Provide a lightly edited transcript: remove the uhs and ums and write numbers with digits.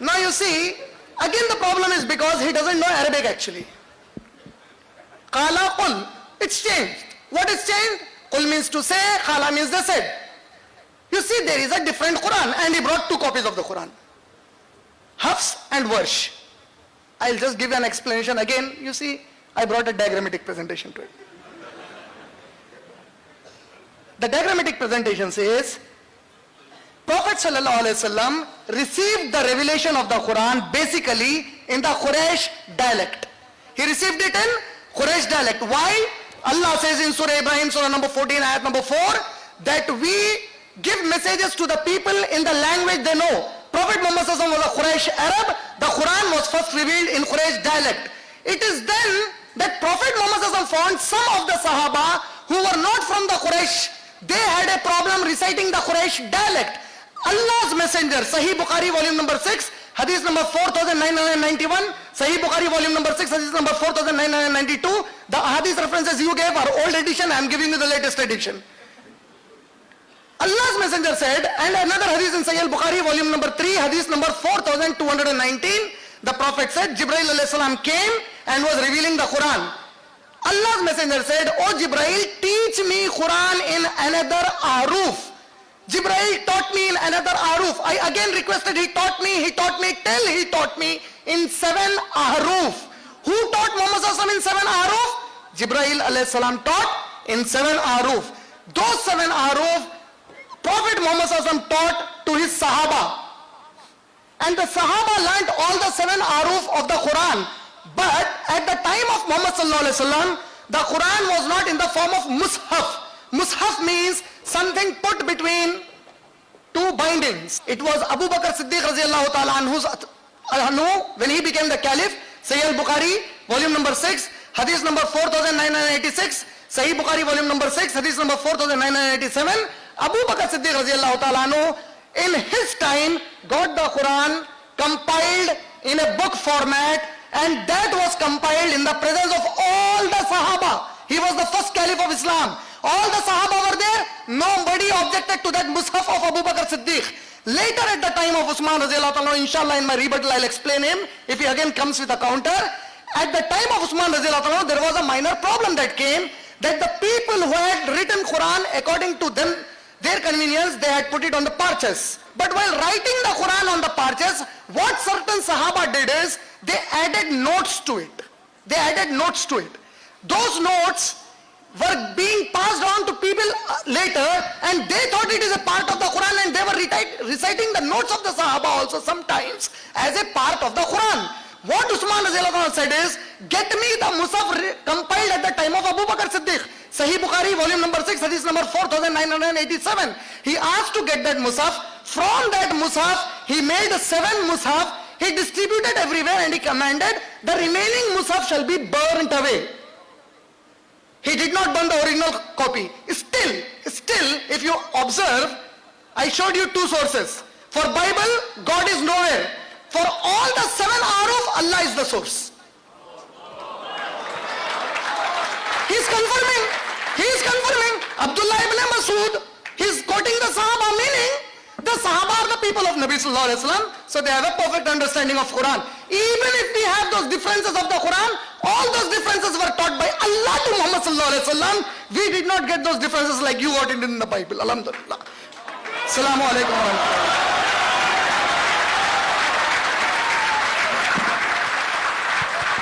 Now you see, again the problem is because he doesn't know Arabic actually. Qala qul, it's changed. What is changed? Qul means to say, qala means they said. You see, there is a different Quran, and he brought 2 copies of the Quran. Hafs and Warsh. I'll just give an explanation again. You see, I brought a diagrammatic presentation to it. The diagrammatic presentation says, Prophet ﷺ received the revelation of the Quran basically in the Quraysh dialect. He received it in Quraysh dialect. Why? Allah says in Surah Ibrahim, Surah number 14, ayat number 4, that we give messages to the people in the language they know. Prophet Muhammad was a Quraysh Arab. The Quran was first revealed in Quraysh dialect. It is then that Prophet Muhammad found some of the Sahaba who were not from the Quraysh. They had a problem reciting the Quraysh dialect. Allah's Messenger, Sahih Bukhari volume number 6, hadith number 4991, Sahih Bukhari volume number 6, hadith number 4992. The hadith references you gave are old edition, I am giving you the latest edition. Allah's Messenger said, and another hadith in Sahih Bukhari volume number 3, hadith number 4219, the Prophet said, Jibreel alayhi salam came and was revealing the Quran. Allah's Messenger said, O Jibreel, teach me Quran in another aruf. Jibreel taught me in another aruf. I again requested, he taught me till he taught me in 7 ahruf. Who taught Muhammad in 7 ahruf? Jibreel alayhi salam taught in 7 ahruf. Those 7 ahruf, Prophet Muhammad taught to his Sahaba. And the Sahaba learnt all the 7 ahruf of the Quran. But at the time of Muhammad the Quran was not in the form of mushaf. Mushaf means something put between 2 bindings. It was Abu Bakr Siddiq radiallahu ta'ala anhu, when he became the caliph. Sahih Bukhari, volume number 6, hadith number 4986, Sahih Bukhari, volume number 6, hadith number 4987. Abu Bakr Siddiq radiallahu ta'ala anhu, in his time, got the Quran compiled in a book format, and that was compiled in the presence of all the Sahaba. He was the first caliph of Islam. All the Sahaba were there. Nobody objected to that Mus'haf of Abu Bakr Siddiq. Later at the time of Usman radiallahu ta'ala, inshallah in my rebuttal I'll explain him, if he again comes with a counter. At the time of Usman radiallahu ta'ala, there was a minor problem that came, that the people who had written Quran according to them, their convenience, they had put it on the parches. But while writing the Quran on the parches, what certain Sahaba did is, they added notes to it. They added notes to it. Those notes were being passed on to people later, and they thought it is a part of the Quran, and they were reciting the notes of the Sahaba also sometimes as a part of the Quran. What Usman said is, get me the Musaf compiled at the time of Abu Bakr Siddiq. Sahih Bukhari, volume number 6, hadith number 4987. He asked to get that Musaf. From that Musaf, he made 7 Musaf. He distributed everywhere, and he commanded, the remaining Musaf shall be burnt away. He did not burn the original copy. Still, if you observe, I showed you 2 sources. For Bible, God is nowhere. For all the 7 aruf, Allah is the source. He is confirming. Abdullah ibn Masud, he is quoting the Sahaba, meaning the Sahaba are the people of Nabi sallallahu alaihi wasallam, so they have a perfect understanding of Quran. Even if we have those differences of the Quran, all those differences were taught by Allah to Muhammad sallallahu alaihi wasallam. We did not get those differences like you got it in the Bible. Alhamdulillah. Assalamu alaikum wa rahmatullah.